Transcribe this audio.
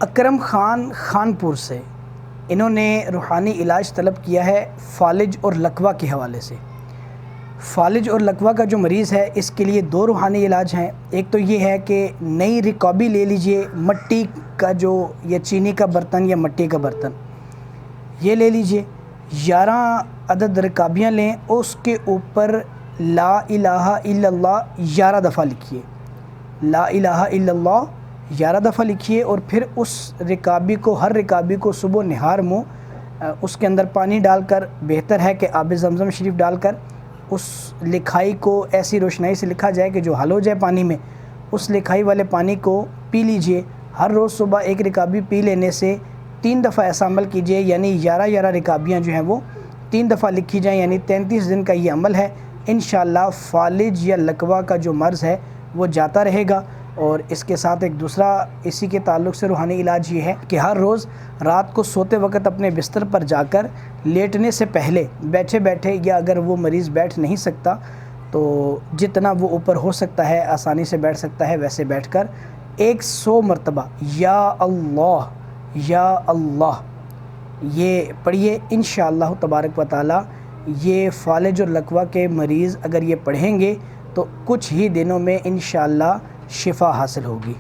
اکرم خان خانپور سے انہوں نے روحانی علاج طلب کیا ہے فالج اور لکوہ کے حوالے سے۔ فالج اور لکوہ کا جو مریض ہے اس کے لیے دو روحانی علاج ہیں۔ ایک تو یہ ہے کہ نئی رکابی لے لیجئے، مٹی کا جو یا چینی کا برتن یا مٹی کا برتن یہ لے لیجئے، 11 عدد رکابیاں لیں، اس کے اوپر لا الہ الا اللہ 11 دفعہ لکھیے، لا الہ الا اللہ 11 دفعہ لکھیے، اور پھر اس رکابی کو، ہر رکابی کو صبح نہار منہ اس کے اندر پانی ڈال کر، بہتر ہے کہ آب زمزم شریف ڈال کر اس لکھائی کو ایسی روشنائی سے لکھا جائے کہ جو حل ہو جائے پانی میں، اس لکھائی والے پانی کو پی لیجئے۔ ہر روز صبح ایک رکابی پی لینے سے 3 دفعہ ایسا عمل کیجئے، یعنی 11 رکابیاں جو ہیں وہ 3 دفعہ لکھی جائیں، یعنی 33 دن کا یہ عمل ہے۔ انشاءاللہ فالج یا لکوہ کا جو مرض ہے وہ جاتا رہے گا۔ اور اس کے ساتھ ایک دوسرا اسی کے تعلق سے روحانی علاج یہ ہے کہ ہر روز رات کو سوتے وقت اپنے بستر پر جا کر لیٹنے سے پہلے بیٹھے بیٹھے، یا اگر وہ مریض بیٹھ نہیں سکتا تو جتنا وہ اوپر ہو سکتا ہے آسانی سے بیٹھ سکتا ہے، ویسے بیٹھ کر 100 مرتبہ یا اللہ یہ پڑھیے۔ انشاءاللہ تبارک و تعالی یہ فالج اور لکوہ کے مریض اگر یہ پڑھیں گے تو کچھ ہی دنوں میں انشاءاللہ شفا حاصل ہوگی۔